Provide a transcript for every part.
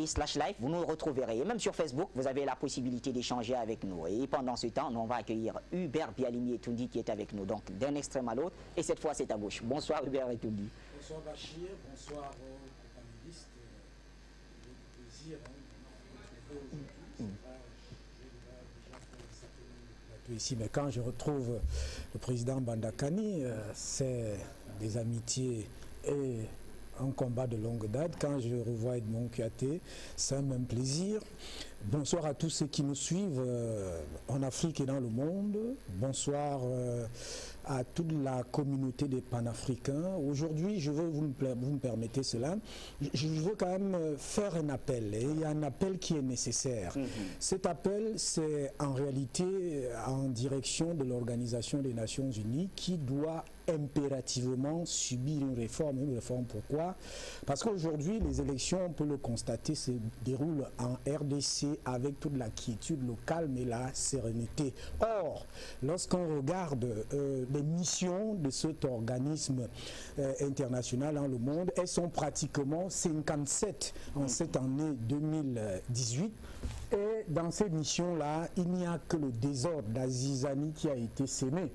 Skype/live, vous nous retrouverez. Et même sur Facebook, vous avez la possibilité d'échanger avec nous. Et pendant ce temps, nous, on va accueillir Hubert Bialimi Etoundi qui est avec nous, donc d'un extrême à l'autre. Et cette fois, c'est à gauche. Bonsoir Hubert Etoundi. Bonsoir Bachir, bonsoir aux panélistes. J'ai le plaisir de vous retrouver aujourd'hui. Ici, mais quand je retrouve le président Bandakani, c'est des amitiés et un combat de longue date. Quand je revois Edmond Kouyaté, c'est un même plaisir. Bonsoir à tous ceux qui nous suivent en Afrique et dans le monde. Bonsoir à toute la communauté des panafricains. Aujourd'hui, je veux, vous me permettez cela, je veux quand même faire un appel. Et il y a un appel qui est nécessaire. Cet appel, c'est en réalité en direction de l'Organisation des Nations Unies qui doit impérativement subir une réforme. Une réforme pourquoi? Parce qu'aujourd'hui, les élections, on peut le constater, se déroulent en RDC avec toute la quiétude, le calme et la sérénité. Or, lorsqu'on regarde les missions de cet organisme international dans le monde, elles sont pratiquement 57 en cette année 2018. Et dans ces missions-là, il n'y a que le désordre, la zizanie qui a été sémée.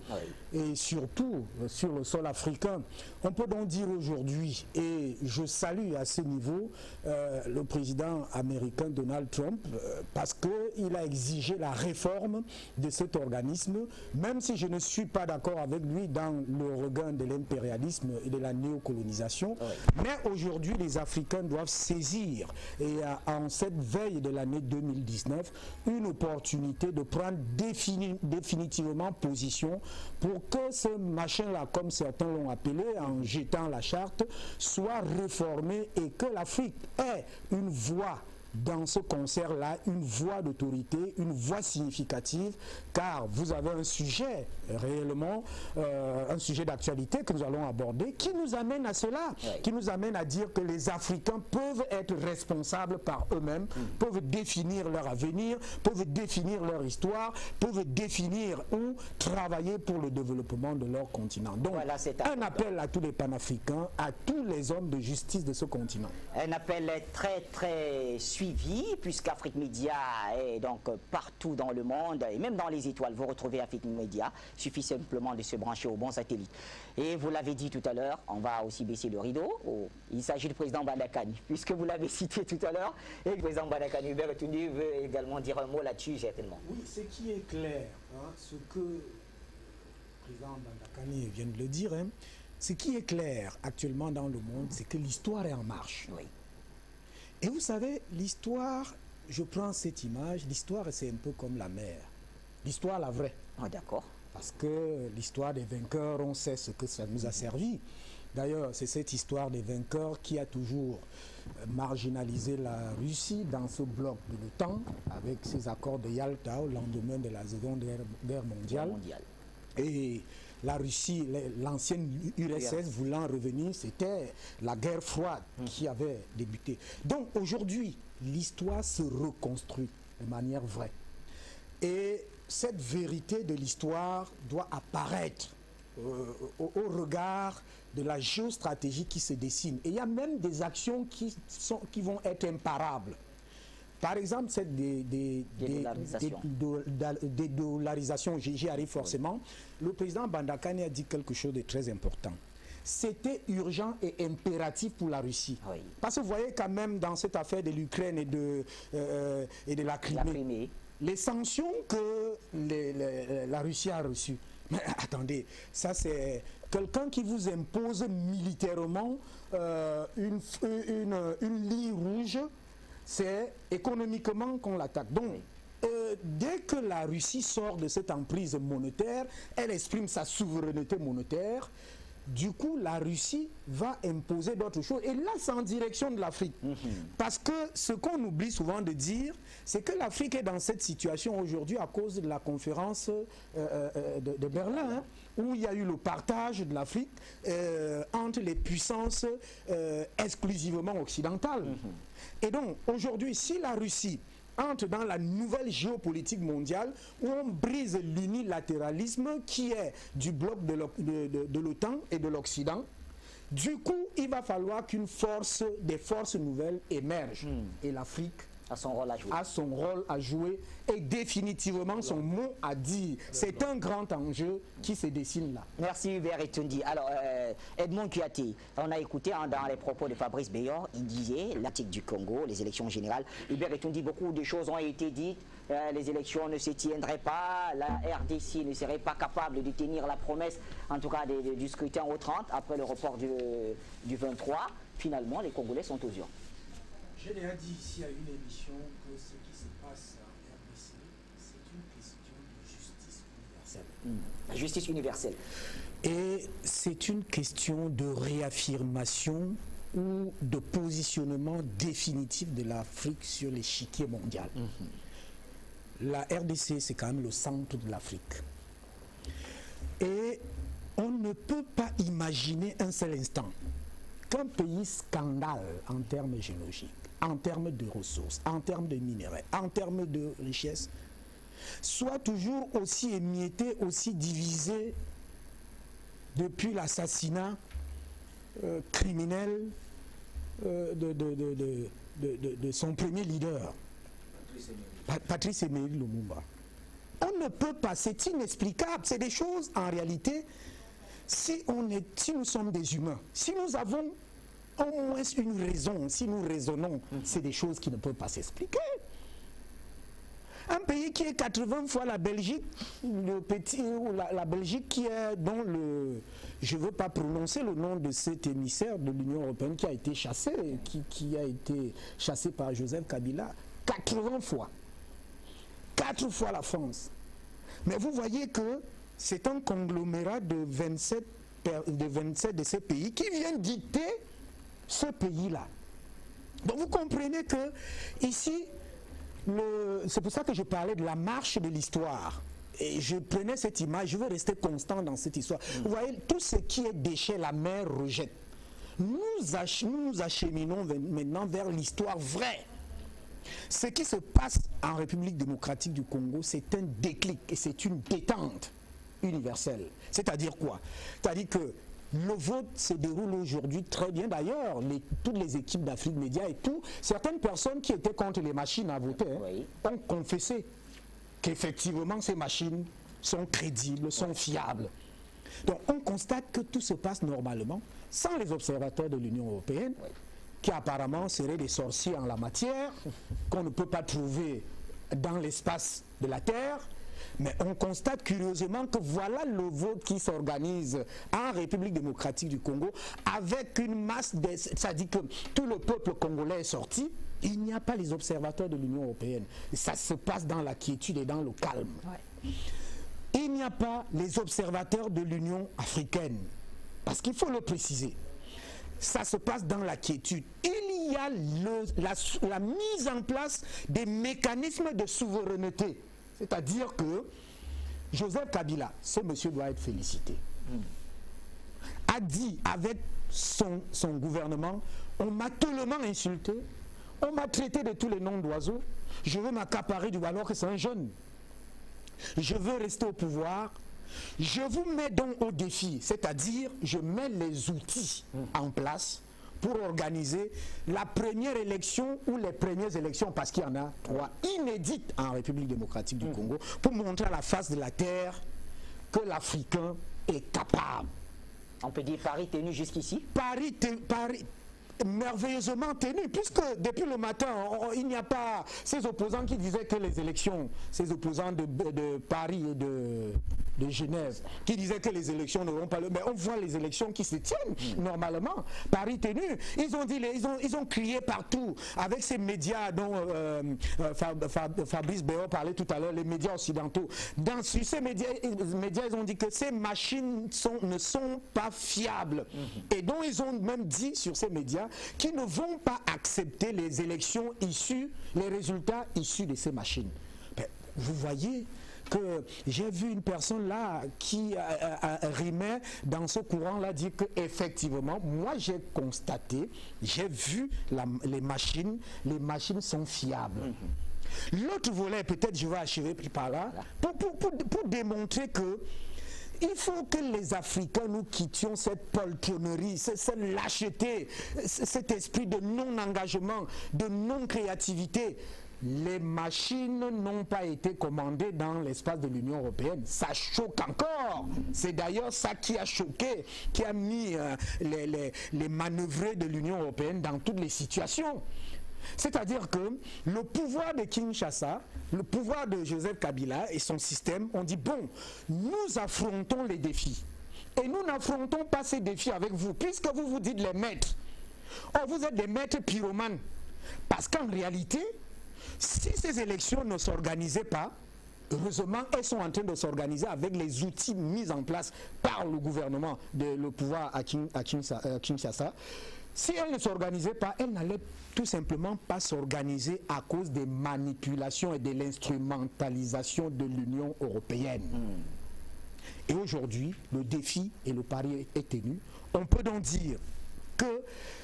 Et surtout, sur le sol africain. On peut donc dire aujourd'hui, et je salue à ce niveau le président américain Donald Trump, parce qu'il a exigé la réforme de cet organisme, même si je ne suis pas d'accord avec lui dans le regain de l'impérialisme et de la néocolonisation. Mais aujourd'hui, les Africains doivent saisir, et en cette veille de l'année 2019, une opportunité de prendre définitivement position pour que ce machin-là, comme certains l'ont appelé, en jetant la charte, soit réformé et que l'Afrique ait une voix dans ce concert-là, une voix d'autorité, une voix significative, car vous avez un sujet réellement, un sujet d'actualité que nous allons aborder, qui nous amène à cela, qui nous amène à dire que les Africains peuvent être responsables par eux-mêmes, peuvent définir leur avenir, peuvent définir leur histoire, peuvent définir ou travailler pour le développement de leur continent. Donc, voilà, un appel à tous les panafricains, à tous les hommes de justice de ce continent. Un appel très suivi, puisqu'Afrique Média est donc partout dans le monde et même dans les étoiles. Vous retrouvez Afrique Média, il suffit simplement de se brancher au bon satellite. Et vous l'avez dit tout à l'heure, on va aussi baisser le rideau. Il s'agit du président Bandakani, puisque vous l'avez cité tout à l'heure. Et le président Bandakani, Hubert Etoundi veut également dire un mot là-dessus, certainement. Oui, ce qui est clair, ce que le président Bandakani vient de le dire, ce qui est clair actuellement dans le monde, c'est que l'histoire est en marche. Oui. Et vous savez, l'histoire, je prends cette image, l'histoire c'est un peu comme la mer. L'histoire la vraie. Ah d'accord. Parce que l'histoire des vainqueurs, on sait ce que ça nous a servi. D'ailleurs, c'est cette histoire des vainqueurs qui a toujours marginalisé la Russie dans ce bloc de l'OTAN, avec ses accords de Yalta au lendemain de la Seconde Guerre mondiale. Et la Russie, l'ancienne URSS voulant revenir, c'était la guerre froide qui avait débuté. Donc aujourd'hui, l'histoire se reconstruit de manière vraie. Et cette vérité de l'histoire doit apparaître au regard de la géostratégie qui se dessine. Et il y a même des actions qui vont être imparables. Par exemple, cette dédollarisation, j'y arrive forcément. Le président Bandakani a dit quelque chose de très important. C'était urgent et impératif pour la Russie. Oui. Parce que vous voyez quand même dans cette affaire de l'Ukraine et de la Crimée, les sanctions que la Russie a reçues. Mais attendez, ça c'est quelqu'un qui vous impose militairement une ligne rouge. C'est économiquement qu'on l'attaque. Donc, dès que la Russie sort de cette emprise monétaire, elle exprime sa souveraineté monétaire. Du coup, la Russie va imposer d'autres choses. Et là, c'est en direction de l'Afrique. Parce que ce qu'on oublie souvent de dire, c'est que l'Afrique est dans cette situation aujourd'hui à cause de la conférence de Berlin, où il y a eu le partage de l'Afrique entre les puissances exclusivement occidentales. Et donc, aujourd'hui, si la Russie entre dans la nouvelle géopolitique mondiale où on brise l'unilatéralisme qui est du bloc de l'OTAN et de l'Occident, Du coup, il va falloir des forces nouvelles émergent. Et l'Afrique a son rôle à jouer. Et définitivement son mot à dire. C'est un grand enjeu qui se dessine là. Merci Hubert Etundi. Alors, Edmond Kouyaté, on a écouté dans les propos de Fabrice Beyor, il disait l'Attique du Congo, les élections générales. Hubert Etundi, beaucoup de choses ont été dites. Les élections ne se tiendraient pas, la RDC ne serait pas capable de tenir la promesse, en tout cas du scrutin au 30, après le report du 23. Finalement, les Congolais sont aux urnes. Je l'ai dit ici à une émission que ce qui se passe en RDC, c'est une question de justice universelle. Justice universelle. Et c'est une question de réaffirmation ou de positionnement définitif de l'Afrique sur l'échiquier mondial. La RDC, c'est quand même le centre de l'Afrique. Et on ne peut pas imaginer un seul instant qu'un pays scandale en termes géologiques, en termes de ressources, en termes de minerais, en termes de richesses, soit toujours aussi émietté, aussi divisé depuis l'assassinat criminel de son premier leader, Patrice Emery Lumumba. On ne peut pas, c'est inexplicable, c'est des choses en réalité, si nous sommes des humains, si nous avons au moins une raison, si nous raisonnons, c'est des choses qui ne peuvent pas s'expliquer. Un pays qui est 80 fois la Belgique, la Belgique qui est dont je ne veux pas prononcer le nom de cet émissaire de l'Union européenne qui a été chassé, qui a été chassé par Joseph Kabila, 80 fois. 4 fois la France. Mais vous voyez que c'est un conglomérat de 27 de ces pays qui viennent dicter ce pays-là. Donc vous comprenez que ici, c'est pour ça que je parlais de la marche de l'histoire. Et je prenais cette image, je veux rester constant dans cette histoire. Vous voyez, tout ce qui est déchet, la mer rejette. Nous nous acheminons maintenant vers l'histoire vraie. Ce qui se passe en République démocratique du Congo, c'est un déclic et c'est une détente universelle. C'est-à-dire quoi? C'est-à-dire que le vote se déroule aujourd'hui très bien. D'ailleurs, toutes les équipes d'Afrique Média et tout, certaines personnes qui étaient contre les machines à voter ont confessé qu'effectivement ces machines sont crédibles, sont fiables. Donc on constate que tout se passe normalement sans les observateurs de l'Union européenne, qui apparemment seraient des sorciers en la matière, qu'on ne peut pas trouver dans l'espace de la Terre. Mais on constate curieusement que voilà le vote qui s'organise en République démocratique du Congo avec une masse, c'est-à-dire que tout le peuple congolais est sorti. Il n'y a pas les observateurs de l'Union européenne. Ça se passe dans la quiétude et dans le calme. Il n'y a pas les observateurs de l'Union africaine. Parce qu'il faut le préciser. Ça se passe dans la quiétude. Il y a la mise en place des mécanismes de souveraineté. C'est-à-dire que Joseph Kabila, ce monsieur doit être félicité, a dit avec son gouvernement, on m'a tellement insulté, on m'a traité de tous les noms d'oiseaux, je veux m'accaparer du alors que c'est un jeune. Je veux rester au pouvoir. Je vous mets donc au défi, c'est-à-dire je mets les outils en place pour organiser la première élection ou les premières élections, parce qu'il y en a 3 inédites en République démocratique du Congo, pour montrer à la face de la terre que l'Africain est capable. On peut dire Paris tenu jusqu'ici? Paris merveilleusement tenu, puisque depuis le matin, il n'y a pas ces opposants qui disaient que les élections, ces opposants de Paris et de Genève, qui disaient que les élections n'auront pas lieu. Mais on voit les élections qui se tiennent normalement. Paris tenu. Ils ont dit, ils ont crié partout avec ces médias dont Fabrice Beyor parlait tout à l'heure, les médias occidentaux. Sur ces médias, ils ont dit que ces machines ne sont pas fiables. Et donc ils ont même dit sur ces médias qui ne vont pas accepter les élections issues, les résultats issus de ces machines. Ben, vous voyez que j'ai vu une personne là qui rimait dans ce courant-là dire qu'effectivement, moi j'ai constaté, j'ai vu les machines sont fiables. L'autre volet, peut-être je vais achever par là, pour démontrer que il faut que les Africains nous quittions cette poltronnerie, cette lâcheté, cet esprit de non-engagement, de non-créativité. Les machines n'ont pas été commandées dans l'espace de l'Union européenne. Ça choque encore. C'est d'ailleurs ça qui a choqué, qui a mis les manœuvrés de l'Union européenne dans toutes les situations. C'est-à-dire que le pouvoir de Kinshasa, le pouvoir de Joseph Kabila et son système ont dit, bon, nous affrontons les défis. Et nous n'affrontons pas ces défis avec vous, puisque vous vous dites les maîtres. Or, vous êtes des maîtres pyromanes. Parce qu'en réalité, si ces élections ne s'organisaient pas, heureusement, elles sont en train de s'organiser avec les outils mis en place par le gouvernement, le pouvoir à Kinshasa. Si elles ne s'organisaient pas, elles n'allaient tout simplement pas s'organiser à cause des manipulations et de l'instrumentalisation de l'Union européenne. Et aujourd'hui, le défi et le pari est tenu. On peut donc dire que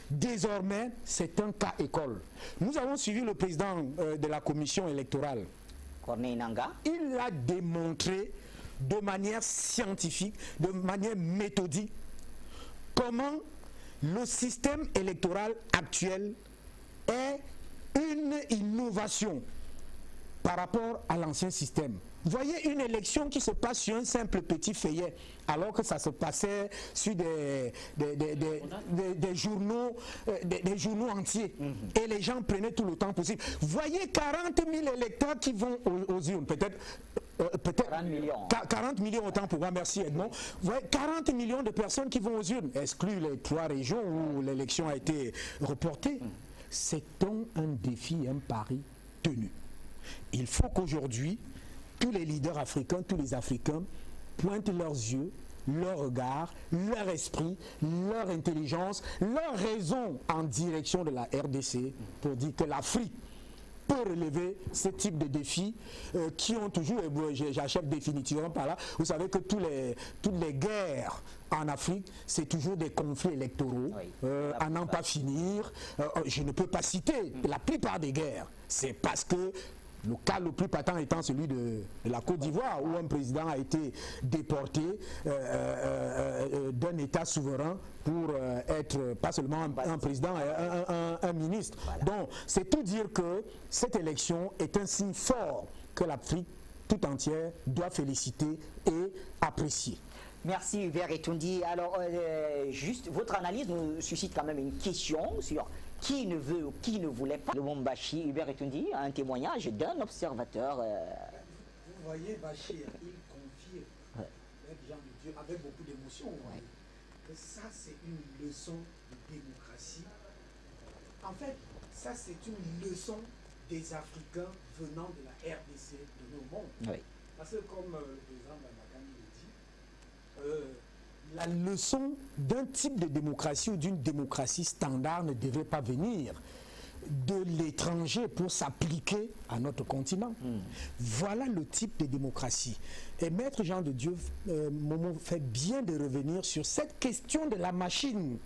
désormais, c'est un cas école. Nous avons suivi le président de la commission électorale. Corneille Nangaa. Il a démontré de manière scientifique, de manière méthodique, comment le système électoral actuel est une innovation par rapport à l'ancien système. Vous voyez une élection qui se passe sur un simple petit feuillet, alors que ça se passait sur des journaux entiers. Et les gens prenaient tout le temps possible. Vous voyez 40 000 électeurs qui vont aux urnes, peut-être 40 millions autant pour moi, merci Edmond. Vous voyez 40 millions de personnes qui vont aux urnes, exclus les 3 régions où l'élection a été reportée. C'est donc un défi, un pari tenu. Il faut qu'aujourd'hui, tous les leaders africains, tous les Africains pointent leurs yeux, leur regard, leur esprit, leur intelligence, leur raison en direction de la RDC pour dire que l'Afrique peut relever ce type de défis qui ont toujours, et j'achève définitivement par là, vous savez que toutes les guerres en Afrique, c'est toujours des conflits électoraux, à n'en pas finir. Je ne peux pas citer la plupart des guerres, c'est parce que le cas le plus patent étant celui de la Côte d'Ivoire, où un président a été déporté d'un État souverain pour être pas seulement un président, un ministre. Voilà. Donc, c'est tout dire que cette élection est un signe fort que l'Afrique tout entière doit féliciter et apprécier. Merci Hubert Etundi. Alors, juste, votre analyse nous suscite quand même une question sur qui ne veut ou qui ne voulait pas. Le Lubumbashi, Hubert Etundi, a un témoignage d'un observateur. Vous voyez, Bachir, il confie avec Jean de Dieu, avec beaucoup d'émotion. Que ça, c'est une leçon de démocratie. En fait, ça, c'est une leçon des Africains venant de la RDC, de nos mondes. Parce que, comme le président Bandakani le dit, la leçon d'un type de démocratie ou d'une démocratie standard ne devrait pas venir de l'étranger pour s'appliquer à notre continent. Voilà le type de démocratie. Et Maître Jean de Dieu Momo fait bien de revenir sur cette question de la machine.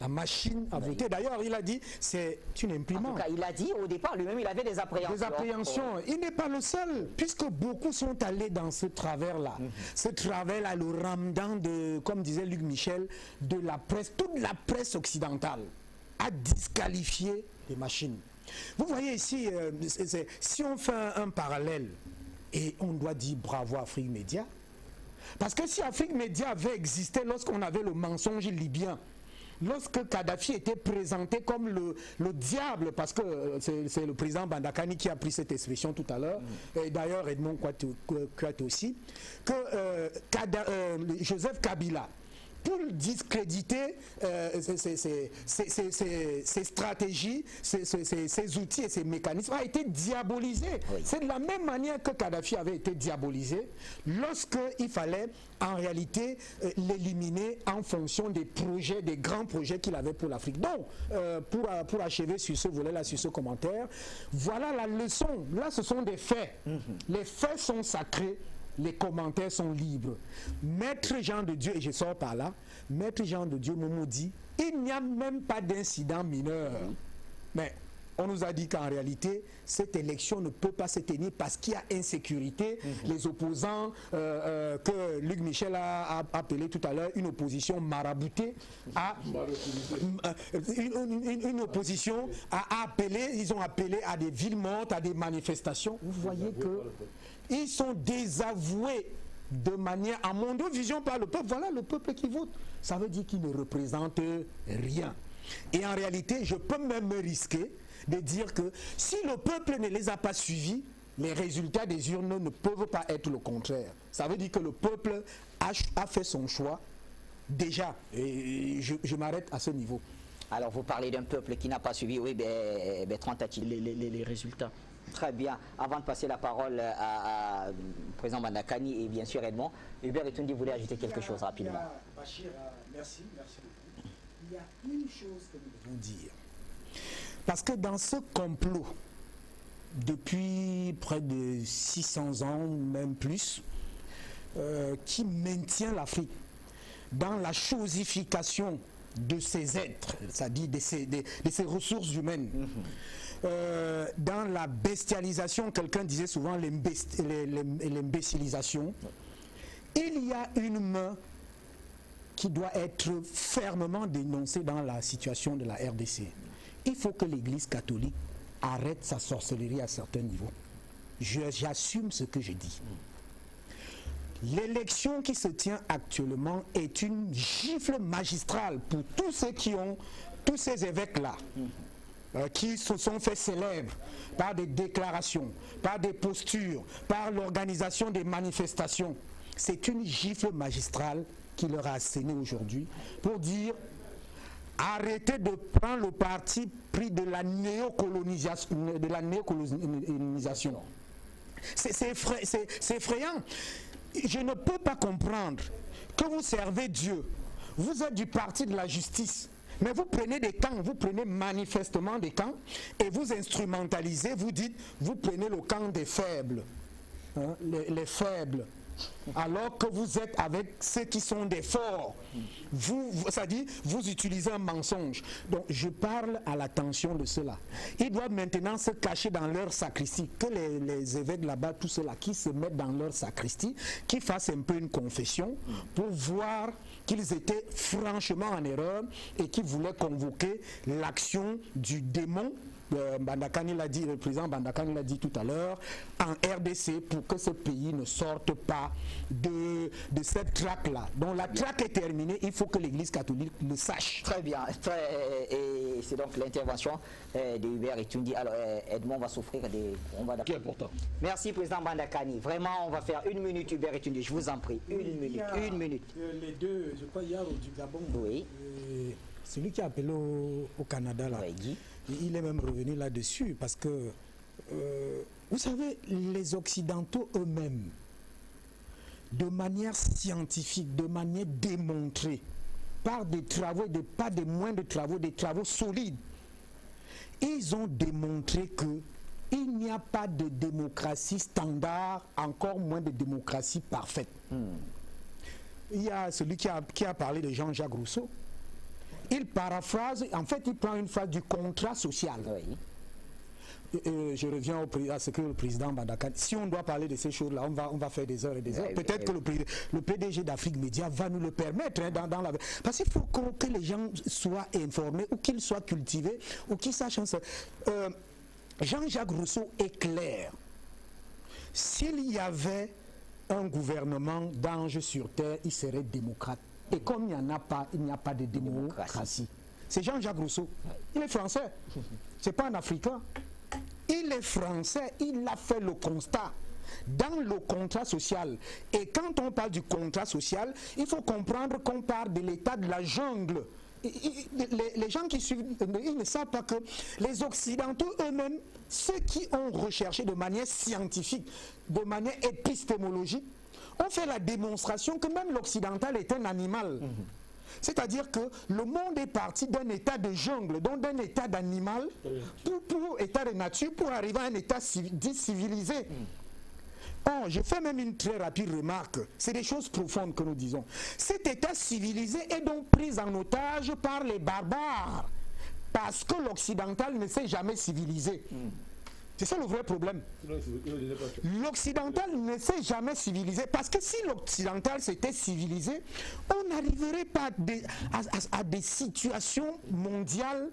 La machine à voter. D'ailleurs, il a dit c'est une imprimante. En tout cas, il a dit au départ, lui-même, il avait des appréhensions. Des appréhensions. Il n'est pas le seul, puisque beaucoup sont allés dans ce travers-là. Ce travers-là, le ramadan de, comme disait Luc Michel, de la presse, toute la presse occidentale a disqualifié les machines. Vous voyez ici, si on fait un parallèle, et on doit dire bravo à Afrique Média, parce que si Afrique Média avait existé lorsqu'on avait le mensonge libyen, lorsque Kadhafi était présenté comme le diable, parce que c'est le président Bandakani qui a pris cette expression tout à l'heure, et d'ailleurs Edmond Kouat aussi, que Joseph Kabila, pour discréditer ses stratégies, ses outils et ses mécanismes, a été diabolisé. C'est de la même manière que Kadhafi avait été diabolisé lorsqu'il fallait en réalité l'éliminer en fonction des projets, des grands projets qu'il avait pour l'Afrique. Donc, pour achever sur ce volet-là, sur ce commentaire, voilà la leçon. Là, ce sont des faits. Les faits sont sacrés. Les commentaires sont libres. Maître Jean de Dieu, et je sors par là, Maître Jean de Dieu Momo dit, il n'y a même pas d'incident mineur. Mais on nous a dit qu'en réalité, cette élection ne peut pas se tenir parce qu'il y a insécurité. Les opposants que Luc Michel a appelé tout à l'heure une opposition maraboutée, une opposition a appelé, ils ont appelé à des villes mortes, à des manifestations. Vous voyez qu'ils sont désavoués de manière, à mon vision par le peuple. Voilà le peuple qui vote. Ça veut dire qu'il ne représente rien. Et en réalité, je peux même me risquer de dire que si le peuple ne les a pas suivis, les résultats des urnes ne peuvent pas être le contraire. Ça veut dire que le peuple a fait son choix déjà. Et je m'arrête à ce niveau. Alors vous parlez d'un peuple qui n'a pas suivi, oui, Bertrand Tati. Les résultats. Très bien. Avant de passer la parole à président Bandakani et bien sûr Edmond, Hubert Etundi voulait ajouter quelque chose rapidement. Bachir, merci beaucoup. Il y a une chose que nous devons dire. Parce que dans ce complot, depuis près de 600 ans, même plus, qui maintient l'Afrique dans la chosification de ses êtres, c'est-à-dire de ses ressources humaines, dans la bestialisation, quelqu'un disait souvent l'imbécilisation, il y a une main qui doit être fermement dénoncée dans la situation de la RDC. Il faut que l'Église catholique arrête sa sorcellerie à certains niveaux. J'assume ce que je dis. L'élection qui se tient actuellement est une gifle magistrale pour tous ceux qui ont, tous ces évêques-là, qui se sont fait célèbres par des déclarations, par des postures, par l'organisation des manifestations. C'est une gifle magistrale qui leur a asséné aujourd'hui pour dire arrêtez de prendre le parti pris de la néocolonisation. C'est effrayant. Je ne peux pas comprendre que vous servez Dieu. Vous êtes du parti de la justice. Mais vous prenez des camps, vous prenez manifestement des camps et vous instrumentalisez, vous dites, vous prenez le camp des faibles, hein, les faibles. Alors que vous êtes avec ceux qui sont des forts, c'est-à-dire vous utilisez un mensonge. Donc je parle à l'attention de ceux-là. Ils doivent maintenant se cacher dans leur sacristie, que les évêques là-bas, tous ceux-là qui se mettent dans leur sacristie, qui fassent un peu une confession pour voir qu'ils étaient franchement en erreur et qu'ils voulaient convoquer l'action du démon. Bandakani l'a dit, le président Bandakani l'a dit tout à l'heure, en RDC pour que ce pays ne sorte pas de cette traque-là. Donc la traque est terminée, il faut que l'Église catholique le sache. Très bien, et c'est donc l'intervention de Hubert Etundi. Alors Edmond va s'offrir des... Qui est important. Merci président Bandakani. Vraiment, on va faire une minute Hubert Etundi, je vous en prie. Une minute. Les deux, je crois hier du Gabon. Oui. Celui qui a appelé au Canada là. Oui. Il est même revenu là-dessus parce que, vous savez, les Occidentaux eux-mêmes, de manière scientifique, de manière démontrée, par des travaux, pas des moindres travaux, des travaux solides, ils ont démontré qu'il n'y a pas de démocratie standard, encore moins de démocratie parfaite. Il y a celui qui a parlé de Jean-Jacques Rousseau. Il paraphrase, en fait il prend une phrase du contrat social. Oui. Je reviens à ce que le président Bandakani, si on doit parler de ces choses-là, on va faire des heures et des heures. Peut-être que le PDG d'Afrique Média va nous le permettre. Hein, parce qu'il faut que les gens soient informés, ou qu'ils soient cultivés, ou qu'ils sachent. Jean-Jacques Rousseau est clair. S'il y avait un gouvernement d'ange sur terre, il serait démocrate. Et comme il n'y en a pas, il n'y a pas de démocratie. C'est Jean-Jacques Rousseau. Il est français. Ce n'est pas un Africain. Il est français. Il a fait le constat dans le contrat social. Et quand on parle du contrat social, il faut comprendre qu'on parle de l'état de la jungle. Les gens qui suivent, ils ne savent pas que les Occidentaux eux-mêmes, ceux qui ont recherché de manière scientifique, de manière épistémologique, on fait la démonstration que même l'occidental est un animal. C'est-à-dire que le monde est parti d'un état de jungle, donc d'un état d'animal, pour état de nature, pour arriver à un état dit civilisé. Oh, je fais même une très rapide remarque. C'est des choses profondes que nous disons. Cet état civilisé est donc pris en otage par les barbares. parce que l'occidental ne s'est jamais civilisé. C'est ça le vrai problème. L'occidental ne s'est jamais civilisé parce que si l'occidental s'était civilisé, on n'arriverait pas à des situations mondiales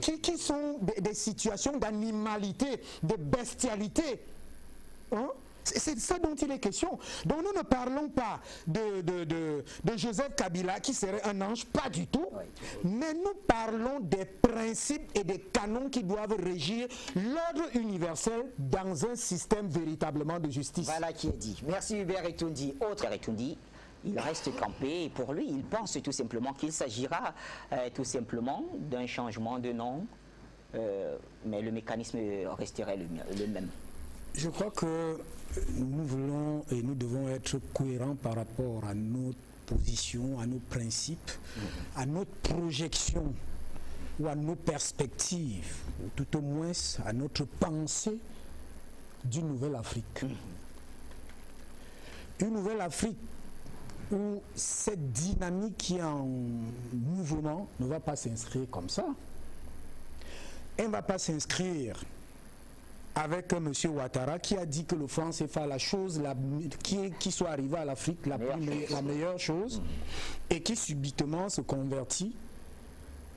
qui sont des situations d'animalité, de bestialité. Hein? C'est ça dont il est question. Donc nous ne parlons pas de Joseph Kabila qui serait un ange, pas du tout. Mais nous parlons des principes et des canons qui doivent régir l'ordre universel dans un système véritablement de justice. Voilà qui est dit. Merci Hubert Etoundi. Autre Etoundi, il reste campé et pour lui, il pense tout simplement qu'il s'agira tout simplement d'un changement de nom, mais le mécanisme resterait le même. Je crois que nous voulons et nous devons être cohérents par rapport à notre position, à nos principes, à notre projection ou à nos perspectives, ou tout au moins à notre pensée d'une nouvelle Afrique. Une nouvelle Afrique où cette dynamique qui est en mouvement ne va pas s'inscrire comme ça. Elle ne va pas s'inscrire avec M. Ouattara qui a dit que le franc CFA, la chose qui soit arrivée à l'Afrique, la meilleure chose, et qui subitement se convertit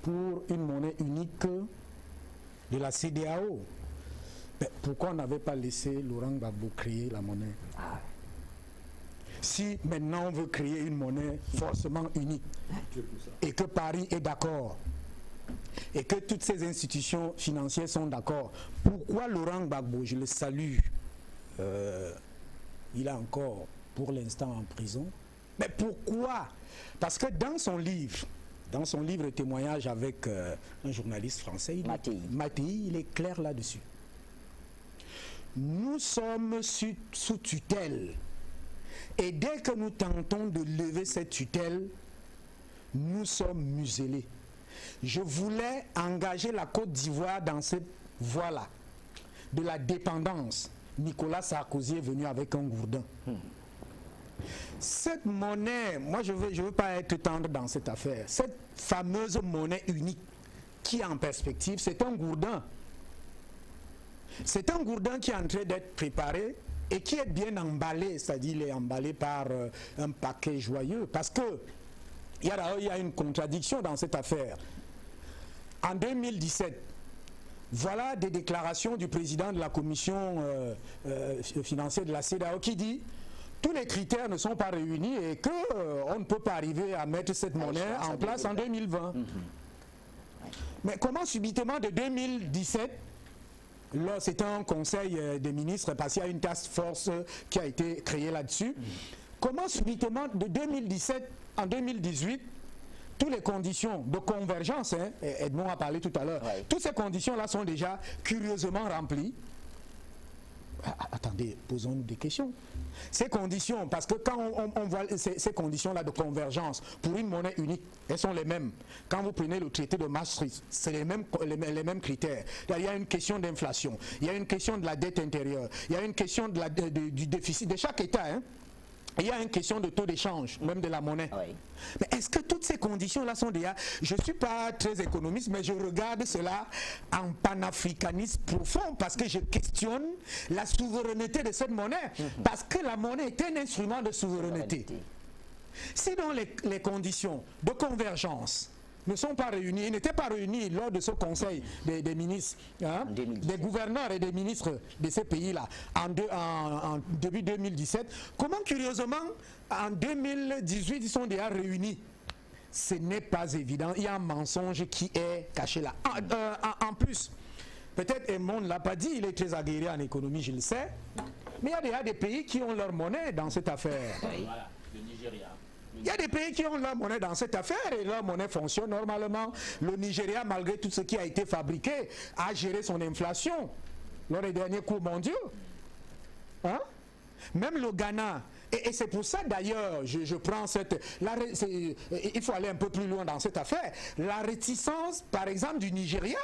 pour une monnaie unique de la CEDEAO. Mais pourquoi on n'avait pas laissé Laurent Gbagbo créer la monnaie? Si maintenant on veut créer une monnaie forcément unique, et que Paris est d'accord, et que toutes ces institutions financières sont d'accord, pourquoi Laurent Gbagbo, je le salue, il est encore pour l'instant en prison, mais pourquoi? Parce que dans son livre témoignage avec un journaliste français, Mattei, il est clair là-dessus. Nous sommes sous tutelle, et dès que nous tentons de lever cette tutelle, nous sommes muselés. Je voulais engager la Côte d'Ivoire dans cette voie-là, de la dépendance. Nicolas Sarkozy est venu avec un gourdin. Cette monnaie, moi je veux pas être tendre dans cette affaire, cette fameuse monnaie unique qui est en perspective, c'est un gourdin. C'est un gourdin qui est en train d'être préparé et qui est bien emballé, c'est-à-dire il est emballé par un paquet joyeux, parce que il y a une contradiction dans cette affaire. En 2017, voilà des déclarations du président de la commission financière de la CEDEAO qui dit tous les critères ne sont pas réunis et qu'on ne peut pas arriver à mettre cette monnaie en place en 2020. Mais comment subitement de 2017, là c'était un conseil des ministres parce qu'il y a une task force qui a été créée là-dessus, comment subitement de 2017 en 2018, toutes les conditions de convergence, hein, Edmond a parlé tout à l'heure, toutes ces conditions-là sont déjà curieusement remplies. Attendez, posons-nous des questions. Ces conditions, parce que quand on voit ces conditions-là de convergence pour une monnaie unique, elles sont les mêmes. Quand vous prenez le traité de Maastricht, c'est les mêmes critères. Il y a une question d'inflation, il y a une question de la dette intérieure, il y a une question du déficit de chaque État, hein. Il y a une question de taux d'échange, même de la monnaie. Mais est-ce que toutes ces conditions-là sont déjà... Je ne suis pas très économiste, mais je regarde cela en panafricanisme profond parce que je questionne la souveraineté de cette monnaie. Parce que la monnaie est un instrument de souveraineté. Si dans les conditions de convergence ne sont pas réunis, ils n'étaient pas réunis lors de ce conseil des ministres, hein, des gouverneurs et des ministres de ces pays-là en début 2017. Comment curieusement, en 2018, ils sont déjà réunis? Ce n'est pas évident. Il y a un mensonge qui est caché là. En plus, peut-être Edmond ne l'a pas dit, il est très aguerri en économie, je le sais, mais il y a déjà des pays qui ont leur monnaie dans cette affaire. Voilà, le Nigeria. Il y a des pays qui ont leur monnaie dans cette affaire et leur monnaie fonctionne normalement. Le Nigeria, malgré tout ce qui a été fabriqué, a géré son inflation lors des derniers cours mondiaux. Hein? Même le Ghana. Et c'est pour ça d'ailleurs, je prends cette... il faut aller un peu plus loin dans cette affaire. La réticence, par exemple, du Nigeria,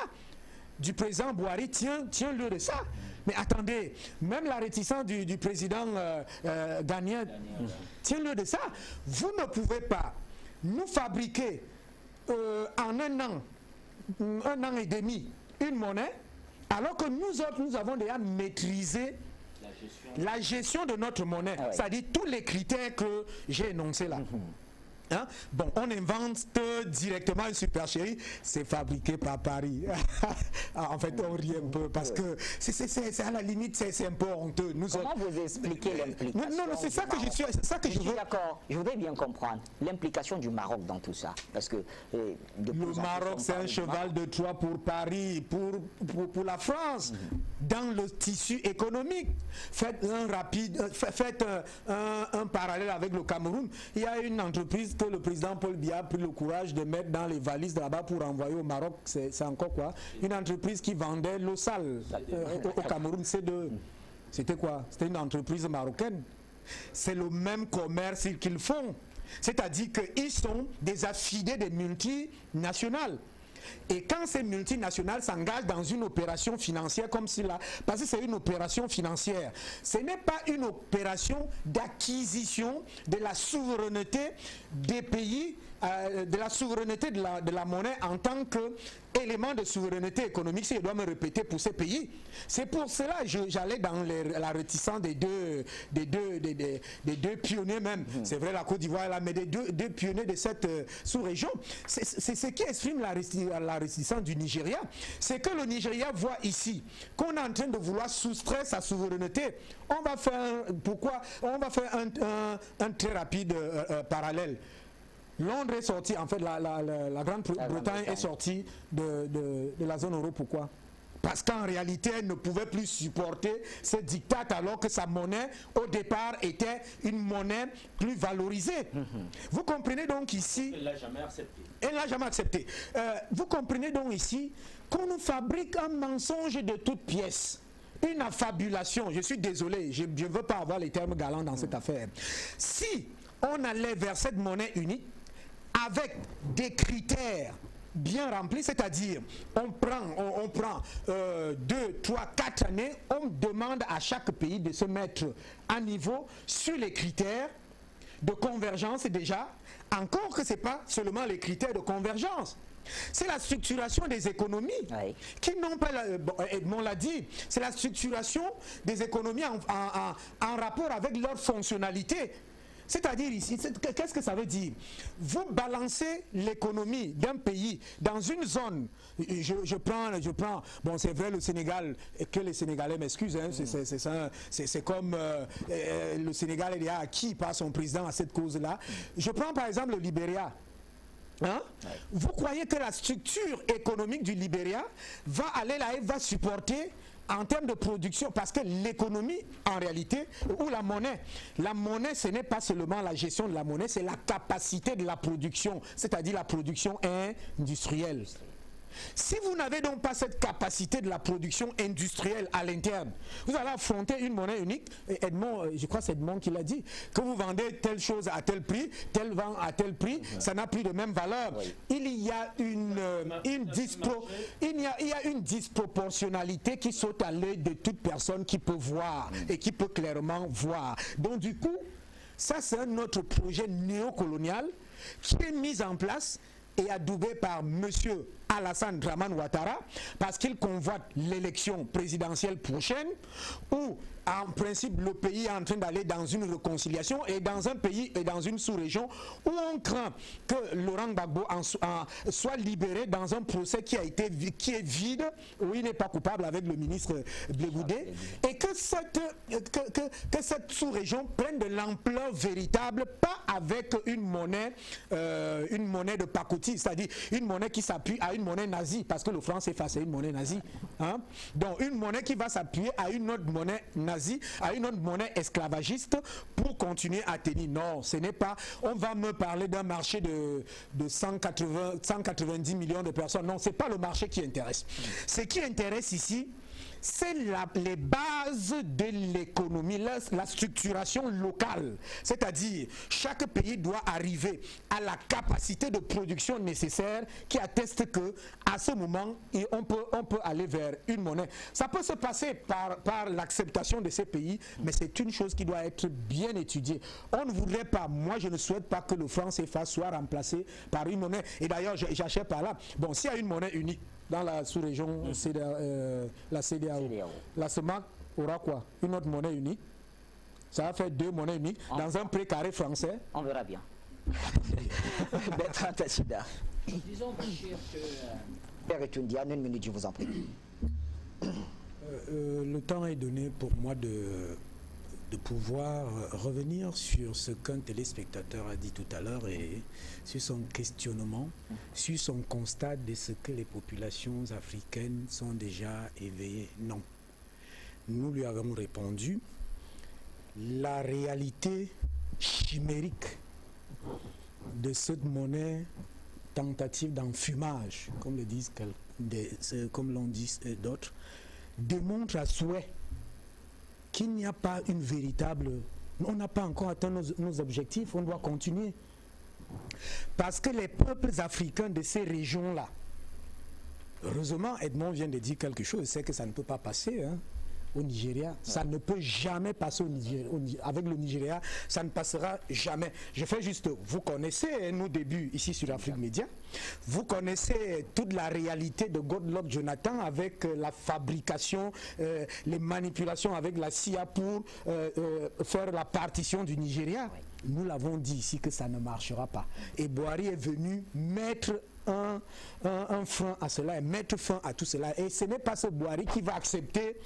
du président Buhari, tient lieu de ça. Mais attendez, même la réticence du président ghanéen tient lieu de ça. Vous ne pouvez pas nous fabriquer en un an 1 an et demi une monnaie, alors que nous autres, nous avons déjà maîtrisé la gestion de notre monnaie. Ah ouais. C'est-à-dire tous les critères que j'ai énoncés là. Hein? Bon, on invente directement une supercherie, c'est fabriqué par Paris. En fait, on rit un peu parce que c'est à la limite, c'est un peu honteux. Comment vous expliquez l'implication? Non, c'est ça que je suis, c'est ça que je veux. D'accord, je voudrais bien comprendre l'implication du Maroc dans tout ça, parce que le Maroc, c'est un cheval de Troie pour Paris, pour la France, dans le tissu économique. Faites un parallèle avec le Cameroun. Il y a une entreprise que le président Paul Biya a pris le courage de mettre dans les valises là-bas pour envoyer au Maroc. C'est encore quoi? Une entreprise qui vendait l'eau sale au Cameroun. C'était quoi? C'était une entreprise marocaine. C'est le même commerce qu'ils font. C'est-à-dire qu'ils sont des affidés des multinationales. Et quand ces multinationales s'engagent dans une opération financière comme cela, parce que c'est une opération financière, ce n'est pas une opération d'acquisition de la souveraineté des pays, de la souveraineté de la monnaie en tant qu'élément de souveraineté économique, si je dois me répéter pour ces pays. C'est pour cela que j'allais dans la réticence des deux pionniers même. C'est vrai la Côte d'Ivoire là, mais des deux pionniers de cette sous-région. C'est ce qui exprime la réticence du Nigeria. C'est que le Nigeria voit ici qu'on est en train de vouloir soustraire sa souveraineté. On va faire un très rapide parallèle. Londres est sorti, en fait la Grande-Bretagne est sortie de la zone euro. Pourquoi? Parce qu'en réalité, elle ne pouvait plus supporter ce diktat alors que sa monnaie, au départ, était une monnaie plus valorisée. Vous comprenez donc ici... Elle ne l'a jamais accepté. Elle ne l'a jamais accepté. Vous comprenez donc ici qu'on nous fabrique un mensonge de toutes pièces. Une affabulation. Je suis désolé, je ne veux pas avoir les termes galants dans cette affaire. Si on allait vers cette monnaie unique, avec des critères bien remplis, c'est-à-dire on prend 2, 3, 4 années, on demande à chaque pays de se mettre à niveau sur les critères de convergence déjà, encore que ce n'est pas seulement les critères de convergence. C'est la structuration des économies qui n'ont pas, Edmond l'a dit, c'est la structuration des économies en rapport avec leur fonctionnalité. C'est-à-dire ici, qu'est-ce que ça veut dire? Vous balancez l'économie d'un pays dans une zone. Je prends, bon c'est vrai le Sénégal, que les Sénégalais m'excusent, hein, c'est comme le Sénégal est acquis par son président à cette cause-là. Je prends par exemple le Libéria. Hein? Vous croyez que la structure économique du Libéria va aller là et va supporter en termes de production, parce que l'économie en réalité, ou la monnaie ce n'est pas seulement la gestion de la monnaie, c'est la capacité de la production, c'est-à-dire la production industrielle. Si vous n'avez donc pas cette capacité de la production industrielle à l'interne, vous allez affronter une monnaie unique. Edmond, je crois que c'est Edmond qui l'a dit, que vous vendez telle chose à tel prix, tel vend à tel prix, ça n'a plus de même valeur. Il y a une disproportionnalité qui saute à l'œil de toute personne qui peut voir et qui peut clairement voir. Donc du coup, ça c'est un autre projet néocolonial qui est mis en place et adoubé par M. Alassane Dramane Ouattara, parce qu'il convoite l'élection présidentielle prochaine, où en principe le pays est en train d'aller dans une réconciliation, et dans un pays et dans une sous-région où on craint que Laurent Gbagbo soit libéré dans un procès qui est vide, où il n'est pas coupable avec le ministre Blé-Goudé, et que cette sous-région prenne de l'ampleur véritable, pas avec une monnaie de pacotille, c'est-à-dire une monnaie qui s'appuie à une monnaie nazie, parce que le franc CFA c'est une monnaie nazie, hein? Donc une monnaie qui va s'appuyer à une autre monnaie nazie, à une autre monnaie esclavagiste pour continuer à tenir. Non, ce n'est pas, on va me parler d'un marché de 190 millions de personnes. Non, ce n'est pas le marché qui intéresse. Ce qui intéresse ici, c'est les bases de l'économie, la structuration locale. C'est-à-dire, chaque pays doit arriver à la capacité de production nécessaire qui atteste que à ce moment, on peut aller vers une monnaie. Ça peut se passer par l'acceptation de ces pays, mais c'est une chose qui doit être bien étudiée. On ne voudrait pas, moi je ne souhaite pas que le franc CFA soit remplacé par une monnaie. Et d'ailleurs, j'achète par là. Bon, s'il y a une monnaie unique dans la sous-région la CEDEAO, la CEMAC aura quoi? Une autre monnaie unique. Ça va faire deux monnaies uniques dans un précaré français. On verra bien. Bertrand Tachida. Disons que... Père Etundi, en une minute, je vous en prie. Le temps est donné pour moi de pouvoir revenir sur ce qu'un téléspectateur a dit tout à l'heure et sur son questionnement, sur son constat de ce que les populations africaines sont déjà éveillées. Non. Nous lui avons répondu, la réalité chimérique de cette monnaie tentative d'enfumage, comme le disent comme l'ont dit d'autres, démontre à souhait qu'il n'y a pas une véritable... On n'a pas encore atteint nos objectifs, on doit continuer. Parce que les peuples africains de ces régions-là, heureusement Edmond vient de dire quelque chose, c'est que ça ne peut pas passer au Nigeria. Ça ne peut jamais passer au Nigeria. Avec le Nigeria, ça ne passera jamais. Je fais juste, vous connaissez nos débuts ici sur Afrique Média, vous connaissez toute la réalité de Goodluck Jonathan avec la fabrication, les manipulations avec la CIA pour faire la partition du Nigeria. Nous l'avons dit ici que ça ne marchera pas. Et Buhari est venu mettre un frein à cela et mettre fin à tout cela. Et ce n'est pas ce Buhari qui va accepter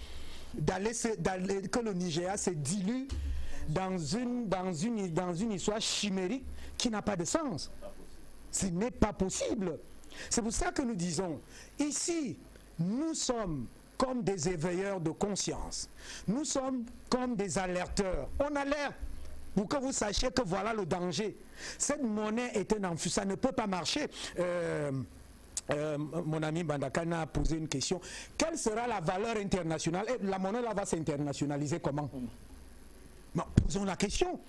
que le Nigeria se dilue dans une histoire chimérique qui n'a pas de sens. Ce n'est pas possible. C'est pour ça que nous disons, ici, nous sommes comme des éveilleurs de conscience. Nous sommes comme des alerteurs. On alerte pour que vous sachiez que voilà le danger. Cette monnaie est un enfant, ça ne peut pas marcher. Mon ami Bandakana a posé une question. Quelle sera la valeur internationale? La monnaie là va s'internationaliser comment? Bon, posons la question.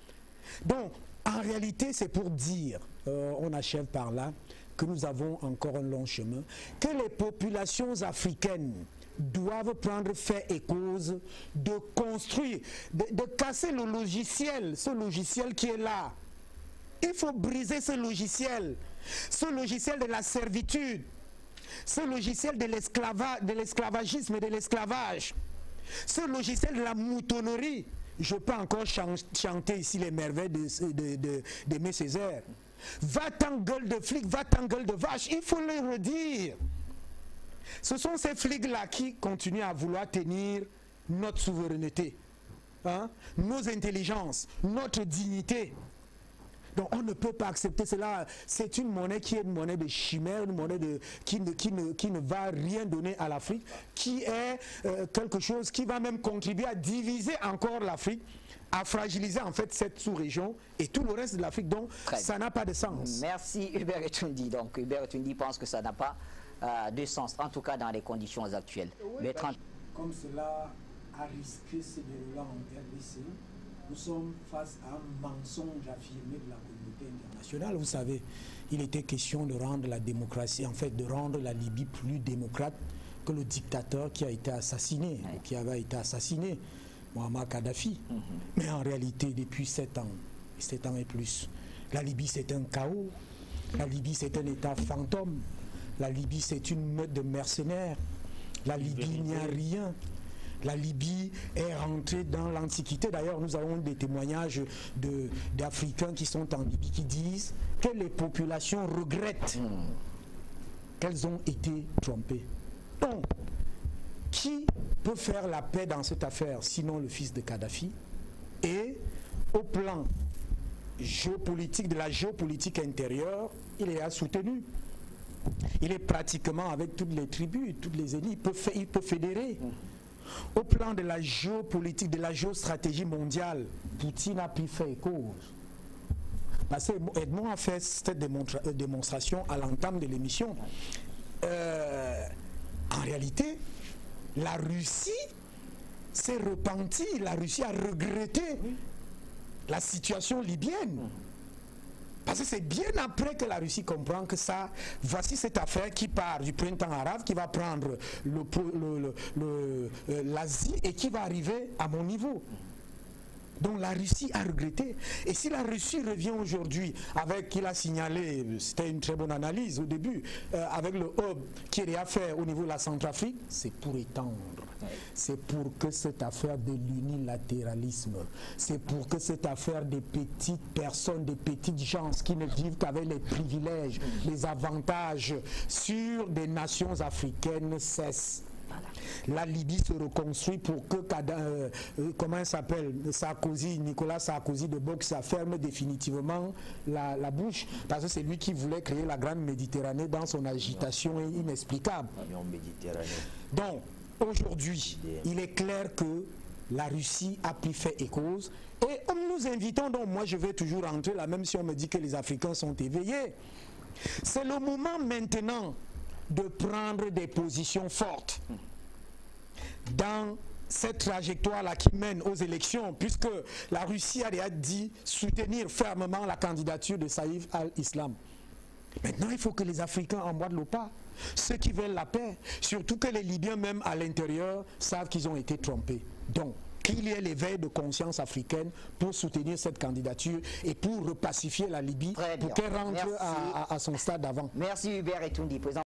Donc, en réalité, c'est pour dire, on achève par là, que nous avons encore un long chemin, que les populations africaines doivent prendre fait et cause de construire, de casser le logiciel, ce logiciel qui est là. Il faut briser ce logiciel de la servitude, ce logiciel de l'esclavagisme et de l'esclavage, ce logiciel de la moutonnerie. Je peux encore chanter ici les merveilles d'Aimé Césaire. Va-t'en gueule de flic, va-t'en gueule de vache, il faut le redire. Ce sont ces flics-là qui continuent à vouloir tenir notre souveraineté, nos intelligences, notre dignité. Donc on ne peut pas accepter cela. C'est une monnaie qui est une monnaie de chimère, une monnaie qui ne va rien donner à l'Afrique, qui est quelque chose qui va même contribuer à diviser encore l'Afrique, à fragiliser en fait cette sous-région et tout le reste de l'Afrique. Donc ça n'a pas de sens. Merci Hubert Etundi. Donc Hubert Etundi pense que ça n'a pas de sens, en tout cas dans les conditions actuelles. Oui, comme cela a risqué se dérouler en RDC, nous sommes face à un mensonge affirmé de la communauté internationale. Vous savez, il était question de rendre la démocratie, en fait de rendre la Libye plus démocrate que le dictateur qui a été assassiné, qui avait été assassiné, Muammar Kadhafi. Mais en réalité, depuis 7 ans et plus, la Libye c'est un chaos, la Libye c'est un état fantôme, la Libye c'est une meute de mercenaires, la Libye il n'y a rien. La Libye est rentrée dans l'Antiquité. D'ailleurs, nous avons des témoignages d'Africains qui sont en Libye qui disent que les populations regrettent qu'elles ont été trompées. Donc, qui peut faire la paix dans cette affaire, sinon le fils de Kadhafi? Et au plan géopolitique, de la géopolitique intérieure, il est soutenu. Il est pratiquement avec toutes les tribus, toutes les élites. Il peut fédérer. Au plan de la géopolitique, de la géostratégie mondiale, Poutine a pris fait et cause. Parce que Edmond a fait cette démonstration à l'entame de l'émission. En réalité, la Russie s'est repentie, la Russie a regretté la situation libyenne. Parce que c'est bien après que la Russie comprend que ça, voici cette affaire qui part du printemps arabe, qui va prendre l'Asie et qui va arriver à mon niveau. Donc la Russie a regretté. Et si la Russie revient aujourd'hui avec, qu'il a signalé, c'était une très bonne analyse au début, avec le hub qu'il a fait au niveau de la Centrafrique, c'est pour étendre. C'est pour que cette affaire de l'unilatéralisme, c'est pour que cette affaire des petites personnes, des petites gens qui ne vivent qu'avec les privilèges, les avantages sur des nations africaines cesse. La Libye se reconstruit pour que, comment il s'appelle, Sarkozy, Nicolas Sarkozy de Boxa ferme définitivement la bouche, parce que c'est lui qui voulait créer la grande Méditerranée dans son agitation inexplicable. Donc, aujourd'hui, il est clair que la Russie a pris fait et cause. Et nous invitons, donc moi je vais toujours rentrer là, même si on me dit que les Africains sont éveillés. C'est le moment maintenant de prendre des positions fortes dans cette trajectoire-là qui mène aux élections, puisque la Russie a déjà dit soutenir fermement la candidature de Saïf al-Islam. Maintenant, il faut que les Africains emboîtent le pas. Ceux qui veulent la paix, surtout que les Libyens même à l'intérieur savent qu'ils ont été trompés. Donc, qu'il y ait l'éveil de conscience africaine pour soutenir cette candidature et pour repacifier la Libye, pour qu'elle rentre à son stade d'avant. Merci Hubert Etoundi, président.